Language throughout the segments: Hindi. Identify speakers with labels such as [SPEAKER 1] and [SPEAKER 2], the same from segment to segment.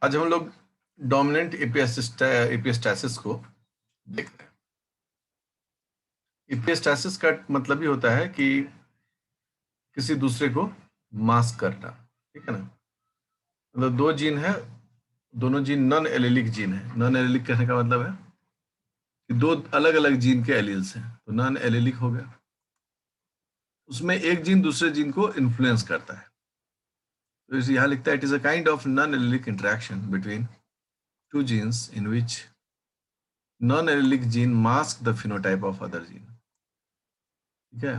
[SPEAKER 1] आज हम लोग डोमिनेंट एपिस्टासिस को देख रहे हैं। एपिस्टासिस का मतलब ही होता है कि किसी दूसरे को मास्क करना, ठीक है ना। मतलब दो जीन है, दोनों जीन नॉन एलिलिक जीन है। नॉन एलिलिक कहने का मतलब है कि दो अलग अलग जीन के एलील्स हैं, तो नॉन एलिलिक हो गया। उसमें एक जीन दूसरे जीन को इन्फ्लुएंस करता है। तो इसे यहाँ लिखता है, it is a kind of non allelic interaction between two genes in which non allelic gene mask the phenotype of other gene. ठीक है,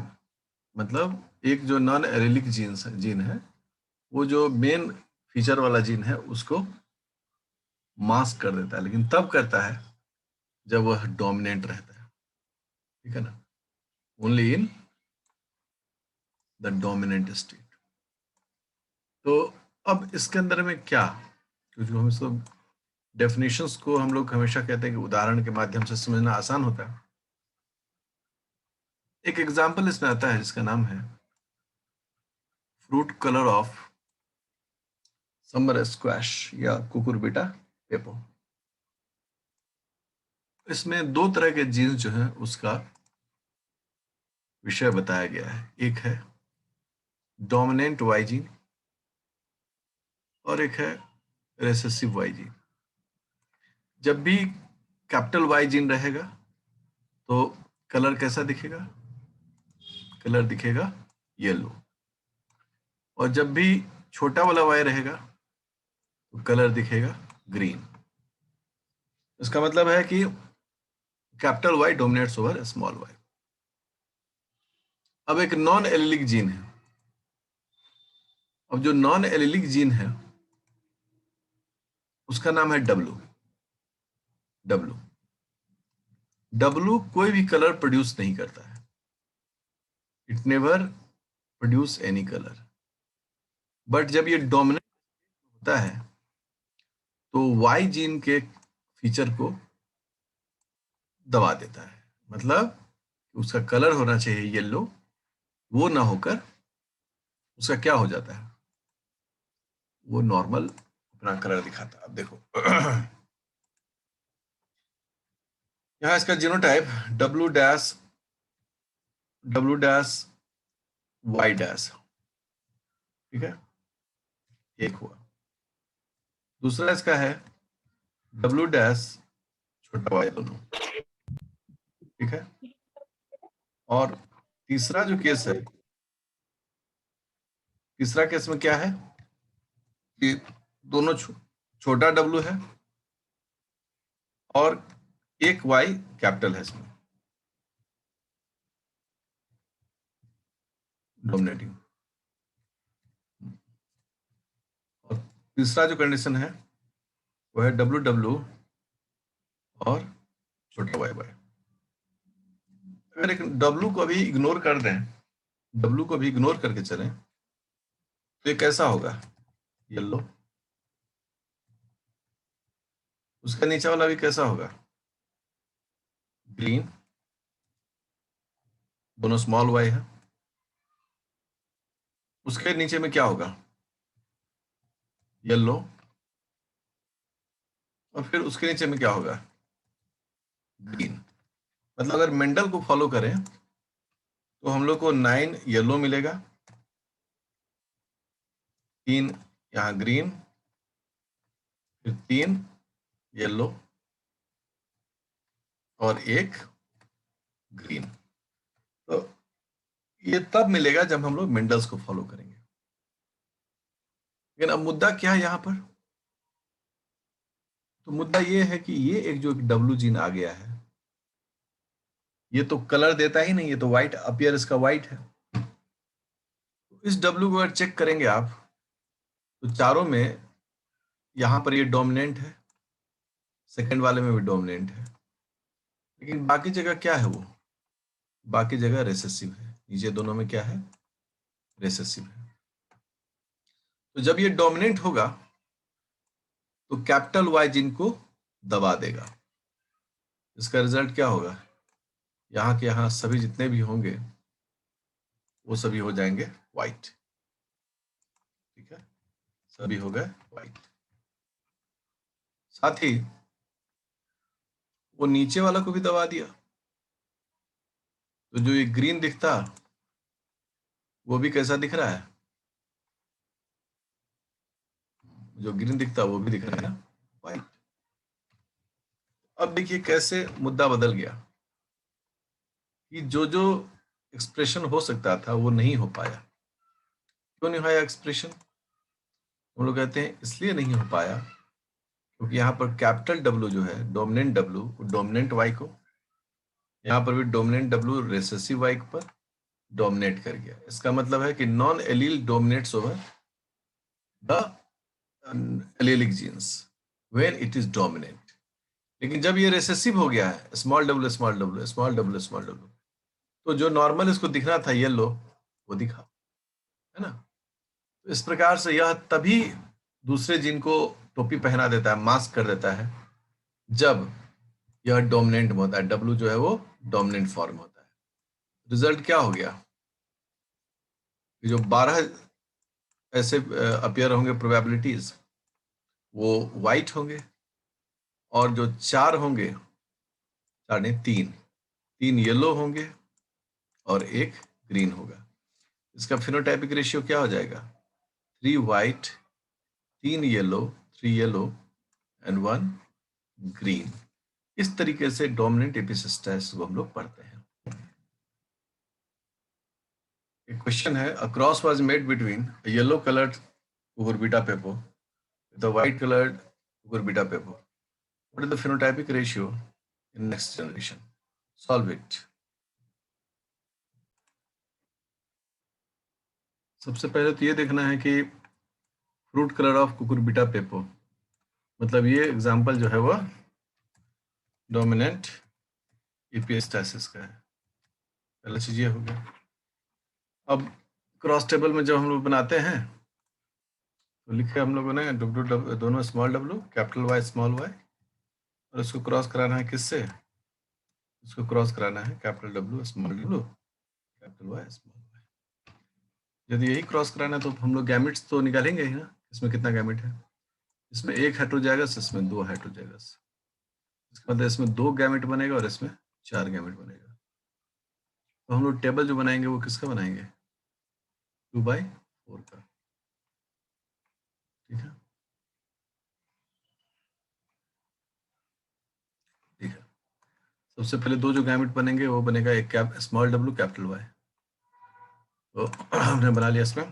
[SPEAKER 1] मतलब एक जो नॉन एलिलिक जीन है, वो जो मेन फीचर वाला जीन है उसको मास्क कर देता है, लेकिन तब करता है जब वह डोमिनेंट रहता है। ठीक है ना, only in the dominant state. तो अब इसके अंदर में क्या, क्योंकि हम इसको डेफिनेशंस को हम लोग हमेशा कहते हैं कि उदाहरण के माध्यम से समझना आसान होता है। एक एग्जाम्पल इसमें आता है जिसका नाम है fruit colour of summer squash या कुकुरबिटा पेपो। इसमें दो तरह के जीन्स जो हैं उसका विषय बताया गया है। एक है डोमिनेंट वाई जीन और एक है रेसेसिव वाई जीन। जब भी कैपिटल वाई जीन रहेगा तो कलर कैसा दिखेगा? कलर दिखेगा येलो। और जब भी छोटा वाला वाई रहेगा तो कलर दिखेगा ग्रीन। इसका मतलब है कि capital Y dominates over small Y. अब एक नॉन एलिलिक जीन है। अब जो नॉन एलिलिक जीन है उसका नाम है डब्लू। डब्लू डब्लू कोई भी कलर प्रोड्यूस नहीं करता है। It never produce any colour. But जब ये डोमिनेट होता है तो वाई जीन के फीचर को दबा देता है। मतलब उसका कलर होना चाहिए येलो, वो ना होकर उसका क्या हो जाता है, वो नॉर्मल अपना कलर दिखाता है। अब देखो यहाँ इसका जीनोटाइप डब्लू वाई डैश, ठीक है, एक हुआ। दूसरा इसका है डब्लू डैश छोटा वाई दोनों, ठीक है। और तीसरा जो केस है, तीसरा केस में क्या है कि दोनों छोटा डब्लू है और एक वाई कैपिटल है इसमें, डोमिनेटिंग। और तीसरा जो कंडीशन है वो है डब्लू डब्लू और छोटा वाई वाई। अगर एक डब्लू को अभी इग्नोर कर दें, डब्लू को भी इग्नोर करके चलें तो ये कैसा होगा? येलो। उसका नीचे वाला भी कैसा होगा? ग्रीन। दोनों स्मॉल वाई है। उसके नीचे में क्या होगा? येलो। और फिर उसके नीचे में क्या होगा? ग्रीन। मतलब अगर मेंडल को फॉलो करें तो हम लोग को 9 येलो मिलेगा, 3 यहाँ ग्रीन, फिर 3 येलो और एक ग्रीन। तो ये तब मिलेगा जब हम लोग मेंडल्स को फॉलो करेंगे। लेकिन अब मुद्दा क्या है यहाँ पर? तो मुद्दा ये है कि ये एक जो डब्लू जीन आ गया है, ये तो कलर देता ही नहीं, ये तो व्हाइट अपीयर, इसका व्हाइट है। तो इस डब्लू को अगर चेक करेंगे आप तो चारों में यहाँ पर ये डोमिनेंट है, सेकंड वाले में भी डोमिनेंट है, लेकिन बाकी जगह क्या है? वो बाकी जगह रेसेसिव है। नीचे दोनों में क्या है? रेसेसिव है। तो जब ये डोमिनेंट होगा तो कैपिटल वाई जीन को दबा देगा। इसका रिजल्ट क्या होगा? यहाँ के यहाँ सभी जितने भी होंगे वो सभी हो जाएंगे व्हाइट। ठीक है, सभी हो गए व्हाइट। साथ ही वो नीचे वाला को भी दबा दिया, तो जो ये ग्रीन दिखता वो भी कैसा दिख रहा है, जो ग्रीन दिखता वो भी दिख रहा है ना व्हाइट। अब देखिए कैसे मुद्दा बदल गया कि जो जो एक्सप्रेशन हो सकता था वो नहीं हो पाया। क्यों नहीं होया एक्सप्रेशन? हम लोग कहते हैं इसलिए नहीं हो पाया क्योंकि यहाँ पर कैपिटल डब्ल्यू जो है, डोमिनेंट डब्ल्यू, डोमिनेंट वाई को, यहाँ पर भी डोमिनेंट डब्ल्यू रिसेसिव वाई पर डोमिनेट कर गया। इसका मतलब है कि non allele dominates over the allelic genes when it is dominant. लेकिन जब ये रिसेसिव हो गया है, small W small W small W small W, तो जो नॉर्मल इसको दिखना था येलो वो दिखा, है ना। तो इस प्रकार से यह तभी दूसरे जीन को टोपी पहना देता है, मास्क कर देता है, जब यह डोमिनेंट में होता है, डब्ल्यू जो है वो डोमिनेंट फॉर्म होता है। रिजल्ट क्या हो गया कि जो 12 ऐसे अपीयर होंगे प्रोबेबिलिटीज, वो वाइट होंगे, और जो 4 होंगे, 4 नहीं 3 येलो होंगे और एक ग्रीन होगा। इसका फिनोटाइपिक रेशियो क्या हो जाएगा? 3 white, 3 yellow, 3 yellow and 1 green. इस तरीके से डोमिनेंट एपिसिस्टाइसिस को हम लोग पढ़ते हैं। एक क्वेश्चन है, a cross was made between a yellow coloured cucurbita pepo with a white colored cucurbita pepo. What is the phenotypic ratio in next generation? Solve it. सबसे पहले तो ये देखना है कि फ्रूट कलर ऑफ कुकुरबिटा पेपो, मतलब ये एग्जांपल जो है वो डोमिनेंट एपिस्टासिस का है। पहला चीज ये हो गया। अब क्रॉस टेबल में जब हम लोग बनाते हैं तो लिखे हम लोगों ने डब्ल्यू दोनों small W capital Y small Y, और इसको क्रॉस कराना है किससे? इसको क्रॉस कराना है capital W small W capital Y small Y. यदि यही क्रॉस कराना है तो हम लोग गैमेट्स तो निकालेंगे ही ना, इसमें कितना गैमेट है। इसमें 1 हेटेरोजाइगस, इसमें 2 हेटेरोजाइगस, इसका मतलब इसमें 2 गैमेट बनेगा और इसमें 4 गैमेट बनेगा। तो हम लोग टेबल जो बनाएंगे वो किसका बनाएंगे? 2/4 का, ठीक है। ठीक है, सबसे पहले 2 जो गैमेट बनेंगे वो बनेगा एक स्मॉल डब्ल्यू कैपिटल वाई, तो हमने बना लिया इसमें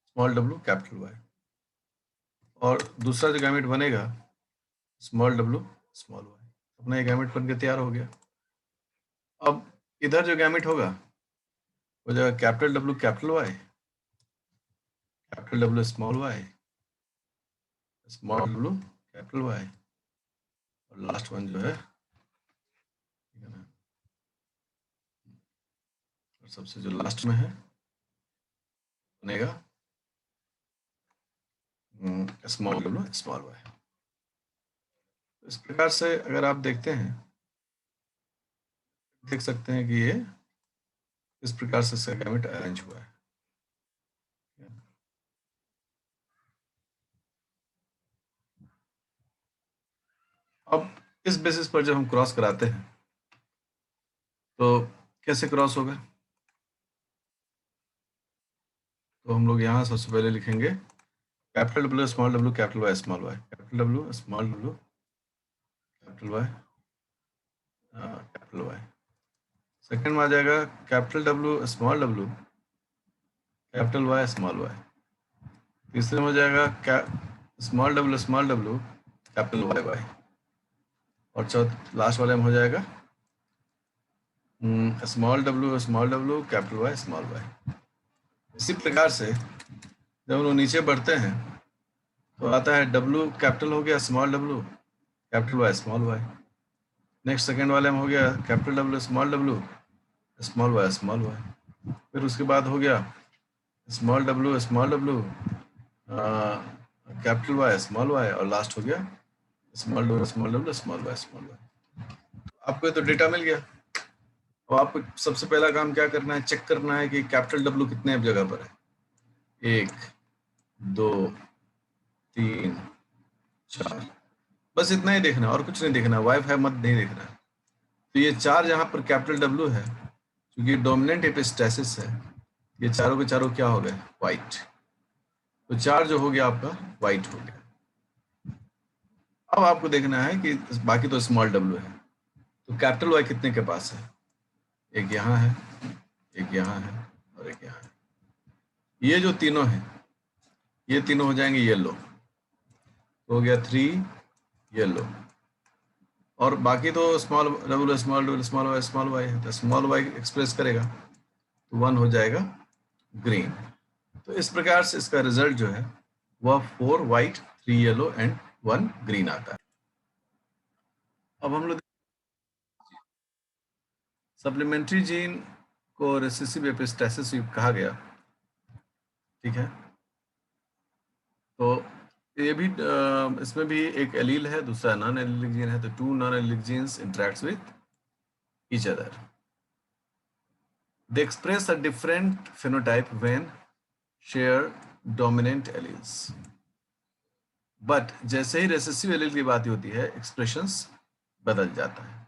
[SPEAKER 1] स्मॉल डब्ल्यू कैपिटल वाई, और दूसरा जो गैमेट बनेगा स्मॉल डब्ल्यू स्मॉल वाई। अपना ये गैमेट बन के तैयार हो गया। अब इधर जो गैमेट होगा वो जाएगा capital W capital Y, capital W small Y, small W capital Y, और लास्ट वन जो है, ठीक है ना, और सबसे जो लास्ट में है बनेगा स्मॉल डब्ल्यू स्मॉल वाई। इस प्रकार से अगर आप देखते हैं, देख सकते हैं कि ये इस प्रकार से इसका गैमेट अरेंज हुआ है। अब इस बेसिस पर जब हम क्रॉस कराते हैं तो कैसे क्रॉस होगा? तो हम लोग यहाँ सबसे पहले लिखेंगे capital W small W capital Y small Y, capital W small W capital Y capital Y. Second में आ जाएगा capital W capital Y small Y. तीसरे में हो जाएगा small W capital Y Y, और चौथ लास्ट वाले में हो जाएगा small W capital Y small Y. इसी प्रकार से जब हम लोग नीचे बढ़ते हैं तो आता है डब्ल्यू कैपिटल हो गया, small W capital Y small Y. Next second वाले में हो गया कैपिटल डब्ल्यू स्मॉल वाई। फिर उसके बाद हो गया small W capital Y small Y, और लास्ट हो गया स्मॉल डब्ल्यू स्मॉल वाई। आपको ये तो डेटा मिल गया। अब आपको सबसे पहला काम क्या करना है? चेक करना है कि कैपिटल डब्ल्यू कितने जगह पर है। 1 2 3 4, बस इतना ही देखना, और कुछ नहीं देखना, वाईफाई मत नहीं देखना। तो ये चार जहाँ पर कैपिटल डब्ल्यू है, क्योंकि डोमिनेंट एपिस्टेसिस है, ये चारों के चारों क्या हो गए, वाइट। तो चार जो हो गया आपका वाइट हो गया। अब आपको देखना है कि बाकी तो स्मॉल डब्ल्यू है, तो कैपिटल वाई कितने के पास है, एक यहाँ है, एक यहाँ है, और एक यहाँ है। ये जो तीनों हैं, ये तीनों हो जाएंगे येलो, तो हो गया 3 येलो। और बाकी तो small W small W small Y है, तो स्मॉल वाई एक्सप्रेस करेगा तो 1 हो जाएगा ग्रीन। तो इस प्रकार से इसका रिजल्ट जो है वह 4 वाइट 3 येलो एंड 1 ग्रीन आता है। अब हम लोग सप्लीमेंट्री जीन को रिसेसिव एपिस्टेसिस कहा गया, ठीक है। तो ये भी इसमें भी एक एलील है, दूसरा नॉन एलिलिक जीन है, तो 2 non allelic genes interacts with each other. They express a different phenotype when share dominant alleles. But जैसे ही रेसेसिव एलील की बात होती है, एक्सप्रेशंस बदल जाता है।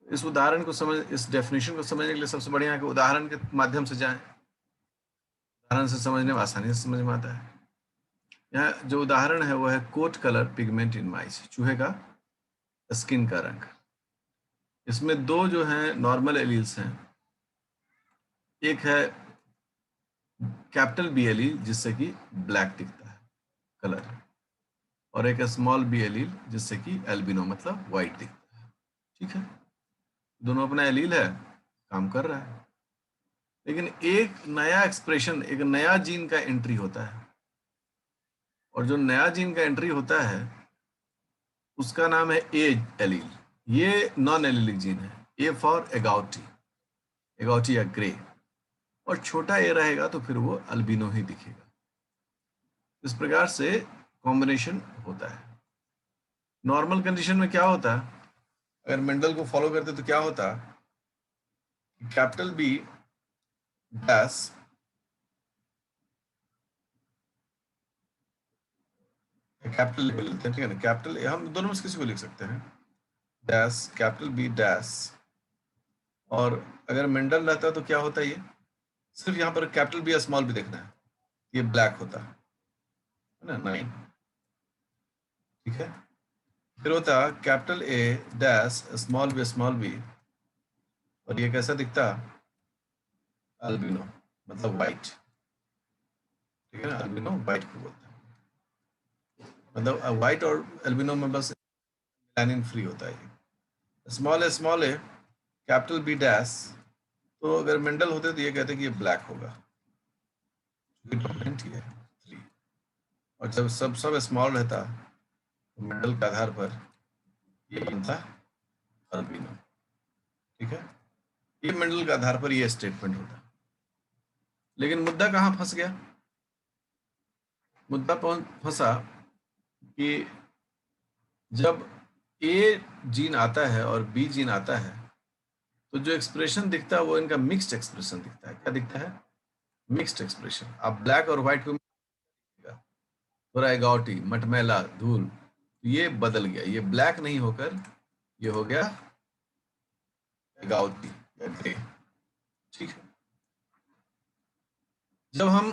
[SPEAKER 1] इस उदाहरण को समझ, इस डेफिनेशन को समझने के लिए सबसे बढ़िया है कि उदाहरण के माध्यम से जाएं। उदाहरण से समझने में आसानी से समझ में आता है। यहाँ जो उदाहरण है वो है कोट कलर पिगमेंट इन माइस, चूहे का स्किन का रंग। इसमें दो जो हैं नॉर्मल एलील्स हैं, एक है कैपिटल बी एलील जिससे कि ब्लैक दिखता है कलर, और एक स्मॉल बी एलील जिससे कि एल्बिनो मतलब वाइट दिखता है, ठीक है। दोनों अपना एलील है, काम कर रहा है, लेकिन एक नया एक्सप्रेशन, एक नया जीन का एंट्री होता है, और जो नया जीन का एंट्री होता है उसका नाम है ए एलील। ये नॉन एलिलिक जीन है, ए फॉर एगाउटी, एगाउटी या ग्रे, और छोटा ए रहेगा तो फिर वो अल्बिनो ही दिखेगा। इस प्रकार से कॉम्बिनेशन होता है। नॉर्मल कंडीशन में क्या होता है, अगर मेंडल को फॉलो करते तो क्या होता, capital B dash capital level लेते हैं, ठीक है ना, कैपिटल हम दोनों में से किसी को लिख सकते हैं, डैश कैपिटल बी डैश। और अगर मेंडल रहता तो क्या होता, ये सिर्फ यहाँ पर कैपिटल बी या स्मॉल बी देखना है, ये ब्लैक होता है ना, 9, ठीक है। फिर होता capital A dash small B, और ये कैसा दिखता, अल्बिनो मतलब वाइट, ठीक है ना, अल्बिनो वाइट को बोलते हैं, मतलब वाइट और अल्बिनो में बस मेलानिन फ्री होता है। स्मॉल ए कैपिटल बी डैश, तो अगर मेंडल होते तो ये कहते कि ये ब्लैक होगा, डोमिनेंट ही है 3। और जब सब स्मॉल रहता तो मेंडल के आधार पर ये बनता अल्बिनो, ठीक है। ये मेंडल के आधार पर ये स्टेटमेंट होता। लेकिन मुद्दा कहाँ फंस गया, मुद्दा फंसा कि जब ए जीन आता है और बी जीन आता है तो जो एक्सप्रेशन दिखता है वो इनका मिक्स्ड एक्सप्रेशन दिखता है। क्या दिखता है, मिक्स्ड एक्सप्रेशन। आप ब्लैक और व्हाइट को थोड़ा एगाउटी मटमैला धूल, ये बदल गया, ये ब्लैक नहीं होकर ये हो गया एगाउटी या ग्रे, ठीक है। जब हम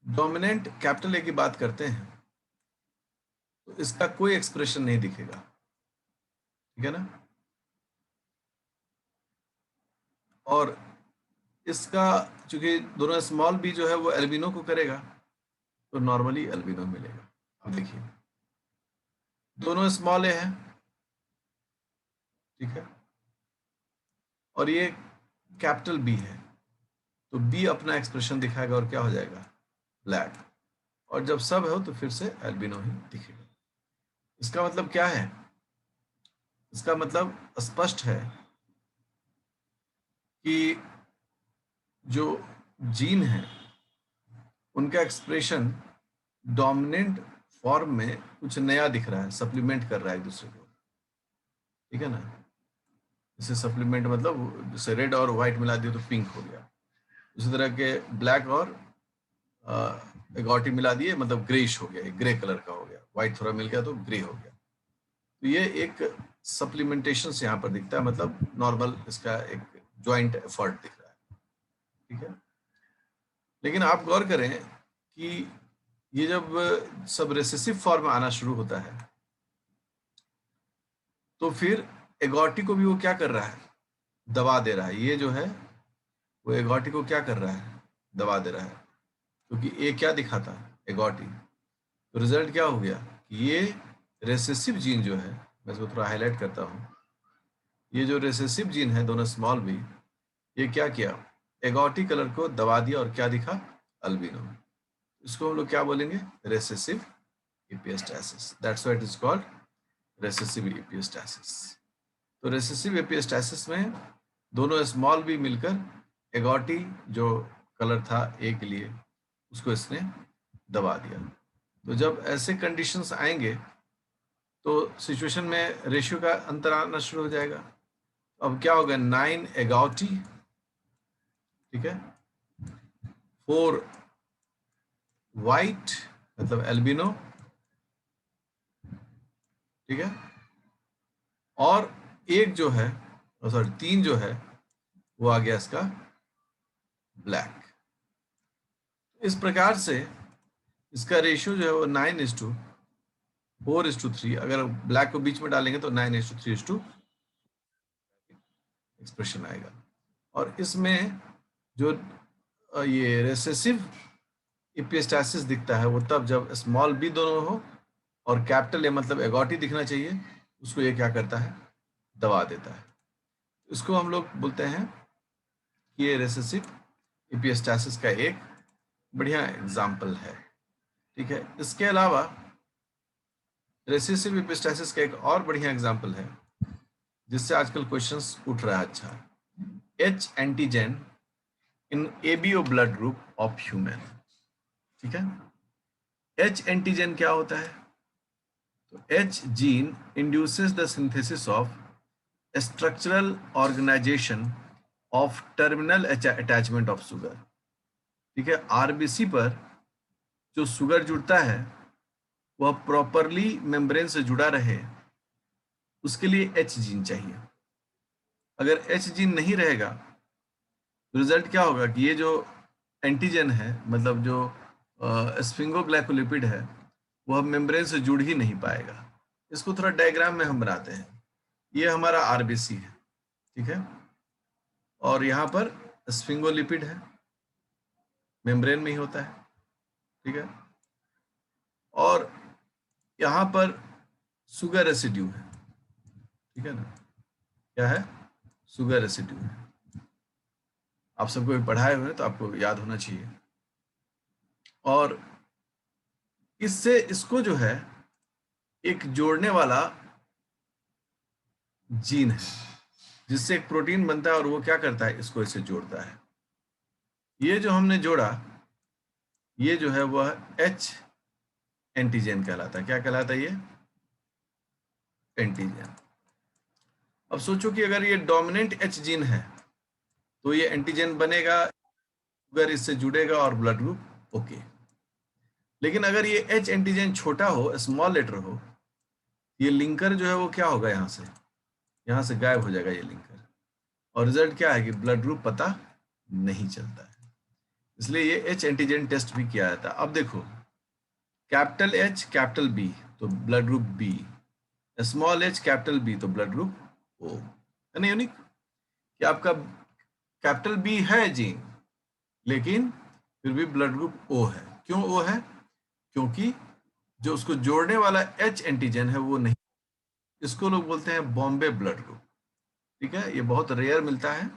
[SPEAKER 1] डोमिनेंट कैपिटल ए की बात करते हैं तो इसका कोई एक्सप्रेशन नहीं दिखेगा, ठीक है ना। और इसका चूंकि दोनों स्मॉल बी जो है वो एल्बिनो को करेगा तो नॉर्मली एल्बिनो मिलेगा। अब देखिए दोनों स्मॉल ए है, ठीक है, और ये कैपिटल बी है, तो बी अपना एक्सप्रेशन दिखाएगा और क्या हो जाएगा, ब्लैक। और जब सब हो तो फिर से एल्बिनो ही दिखेगा। इसका मतलब क्या है, इसका मतलब स्पष्ट है कि जो जीन है उनका एक्सप्रेशन डोमिनेंट फॉर्म में कुछ नया दिख रहा है, सप्लीमेंट कर रहा है एक दूसरे को, ठीक है ना। जैसे सप्लीमेंट मतलब जैसे रेड और व्हाइट मिला दिया तो पिंक हो गया, उसी तरह के ब्लैक और एगॉटी मिला दिए, मतलब ग्रेइश हो गया, ग्रे कलर का हो गया, व्हाइट थोड़ा मिल गया तो ग्रे हो गया। तो ये एक सप्लीमेंटेशन से यहाँ पर दिखता है, मतलब नॉर्मल इसका एक ज्वाइंट एफर्ट दिख रहा है, ठीक है। लेकिन आप गौर करें कि ये जब सब रेसेसिव फॉर्म में आना शुरू होता है तो फिर एगॉटी को भी वो क्या कर रहा है, दबा दे रहा है। ये जो है वो एगॉटी को क्या कर रहा है, दबा दे रहा है, क्योंकि ए क्या दिखाता है, एगॉटी। तो रिजल्ट क्या हो गया कि ये रेसेसिव जीन जो है, मैं इसको थोड़ा हाईलाइट करता हूँ, ये जो रेसेसिव जीन है दोनों स्मॉल बी, ये क्या किया, एगॉटी कलर को दबा दिया और क्या दिखा, अल्बिनो। इसको हम लोग क्या बोलेंगे, recessive epistasis. That's why it is called recessive epistasis. तो रेसेसिव एपिस्टासिस में दोनों स्मॉल बी मिलकर एगॉटी जो कलर था ए के लिए उसको इसने दबा दिया। तो जब ऐसे कंडीशंस आएंगे तो सिचुएशन में रेशियो का अंतर आना शुरू हो जाएगा। अब क्या होगा, 9 एगॉटी, ठीक है, 4 वाइट मतलब एल्बिनो, ठीक है, और एक जो है, सॉरी 3 जो है वो आ गया इसका ब्लैक। इस प्रकार से इसका रेशियो जो है वो 9:4:3। अगर ब्लैक को बीच में डालेंगे तो 9:3:2 एक्सप्रेशन आएगा। और इसमें जो ये रेसेसिव एपिस्टासिस दिखता है वो तब जब स्मॉल बी दोनों हो और कैपिटल ए मतलब एगॉटी दिखना चाहिए, उसको ये क्या करता है, दबा देता है। इसको हम लोग बोलते हैं कि ये रेसेसिव एपिस्टासिस का एक बढ़िया एग्जाम्पल है, ठीक है। इसके अलावा रेसेसिव एपिस्टासिस का एक और बढ़िया एग्जाम्पल है जिससे आजकल क्वेश्चंस उठ रहा है। अच्छा, H antigen in ABO blood group of human, ठीक है। एच एंटीजन क्या होता है, तो H gene induces the synthesis of structural organization of terminal attachment of sugar, ठीक है। आरबीसी पर जो शुगर जुड़ता है वह प्रॉपरली मेम्ब्रेन से जुड़ा रहे, उसके लिए एच जीन चाहिए। अगर एच जीन नहीं रहेगा तो रिजल्ट क्या होगा कि ये जो एंटीजन है, मतलब जो स्फिंगोग्लाइकोलिपिड है, वह मेम्ब्रेन से जुड़ ही नहीं पाएगा। इसको थोड़ा डायग्राम में हम बनाते हैं। ये हमारा आरबीसी है, ठीक है, और यहाँ पर स्फिंगोलिपिड है, मेम्ब्रेन में ही होता है, ठीक है, और यहाँ पर शुगर रेसिड्यू है, ठीक है ना, क्या है, शुगर रेसिड्यू है। आप सबको भी पढ़ाए हुए तो आपको याद होना चाहिए। और इससे इसको जो है एक जोड़ने वाला जीन है जिससे एक प्रोटीन बनता है और वो क्या करता है, इसको इससे जोड़ता है। ये जो हमने जोड़ा, ये जो है वह एच एंटीजन कहलाता है। क्या कहलाता है, ये एंटीजन। अब सोचो कि अगर ये डोमिनेंट एच जीन है तो ये एंटीजन बनेगा, शुगर इससे जुड़ेगा और ब्लड ग्रुप ओके। लेकिन अगर ये एच एंटीजन छोटा हो, स्मॉल लेटर हो, ये लिंकर जो है वो क्या होगा, यहाँ से गायब हो जाएगा ये लिंकर, और रिजल्ट क्या है कि ब्लड ग्रुप पता नहीं चलता है। इसलिए ये एच एंटीजन टेस्ट भी किया जाता है। अब देखो, कैपिटल एच कैपिटल बी तो blood group B, small H capital B तो ब्लड ग्रुप ओ। है ना यूनिक कि आपका कैपिटल बी है जीन लेकिन फिर भी ब्लड ग्रुप ओ है। क्यों ओ है, क्योंकि जो उसको जोड़ने वाला एच एंटीजन है वो नहीं। इसको लोग बोलते हैं बॉम्बे ब्लड ग्रुप, ठीक है। ये बहुत रेयर मिलता है,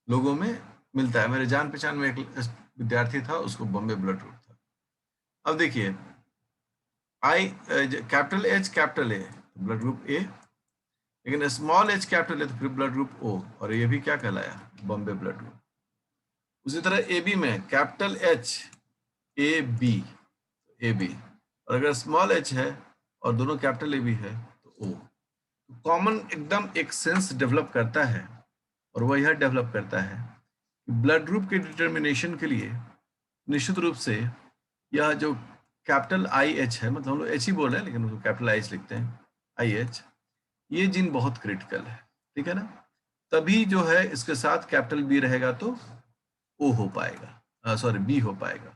[SPEAKER 1] लोगों में मिलता है। मेरे जान पहचान में एक विद्यार्थी था, उसको बॉम्बे ब्लड ग्रुप था। अब देखिए, आई capital H capital A blood group A, लेकिन स्मॉल एच कैपिटल ए तो फिर ब्लड ग्रुप ओ, और ये भी क्या कहलाया, बॉम्बे ब्लड ग्रुप। उसी तरह ए बी में capital H A B, A B, और अगर स्मॉल एच है और दोनों कैपिटल ए बी है तो ओ। कॉमन एकदम एक सेंस डेवलप करता है, और वह यह डेवलप करता है कि ब्लड ग्रुप के डिटर्मिनेशन के लिए निश्चित रूप से यह जो कैपिटल आई एच है, मतलब हम लोग एच ही बोल रहे हैं लेकिन उसको कैपिटल आई एच लिखते हैं, आई एच, ये जीन बहुत क्रिटिकल है, ठीक है ना। तभी जो है इसके साथ कैपिटल बी रहेगा तो ओ हो पाएगा, सॉरी बी हो पाएगा।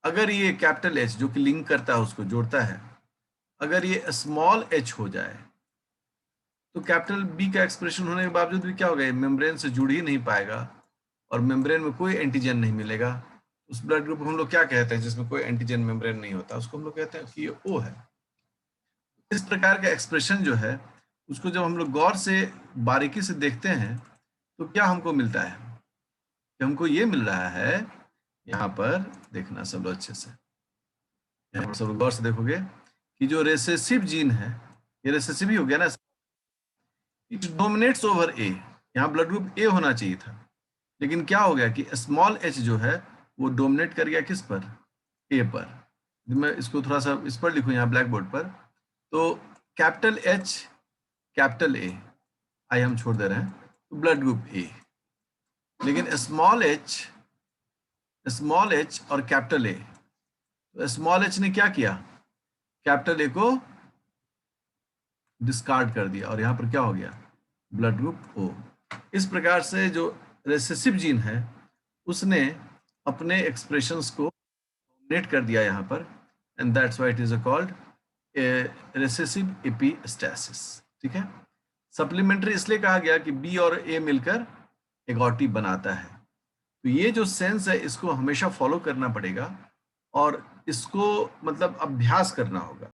[SPEAKER 1] अगर ये कैपिटल एच जो कि लिंक करता है उसको जोड़ता है, अगर ये स्मॉल एच हो जाए तो कैपिटल बी का एक्सप्रेशन होने के बावजूद भी क्या होगा, मेम्ब्रेन से जुड़ ही नहीं पाएगा और मेम्ब्रेन में कोई एंटीजन नहीं मिलेगा। उस ब्लड ग्रुप को हम लोग क्या कहते हैं जिसमें कोई एंटीजन मेम्ब्रेन नहीं होता, उसको हम लोग कहते हैं कि ये ओ है। इस प्रकार का एक्सप्रेशन जो है उसको जब हम लोग गौर से बारीकी से देखते हैं तो क्या हमको मिलता है, कि हमको ये मिल रहा है, यहाँ पर देखना सब लोग अच्छे से, यहाँ पर सब लोग गौर से देखोगे कि जो रेसेसिव जीन है, ये रेसेसिव ही हो गया ना, इट डोमिनेट्स ओवर ए। यहाँ ब्लड ग्रुप ए होना चाहिए था, लेकिन क्या हो गया कि स्मॉल एच जो है वो डोमिनेट कर गया किस पर, ए पर। मैं इसको थोड़ा सा इस पर लिखूं यहाँ ब्लैक बोर्ड पर, तो कैपिटल एच कैपिटल ए, आई हम छोड़ दे रहे हैं, तो ब्लड ग्रुप ए, लेकिन स्मॉल एच और कैपिटल ए, तो स्मॉल एच ने क्या किया, कैपिटल ए को डिस्कार्ड कर दिया और यहाँ पर क्या हो गया, ब्लड ग्रुप ओ। इस प्रकार से जो रेसेसिव जीन है उसने अपने एक्सप्रेशंस को डोमिनेट कर दिया यहाँ पर, and that's why it is called recessive epistasis, ठीक है। सप्लीमेंट्री इसलिए कहा गया कि बी और ए मिलकर एगॉटी बनाता है। तो ये जो सेंस है इसको हमेशा फॉलो करना पड़ेगा और इसको मतलब अभ्यास करना होगा।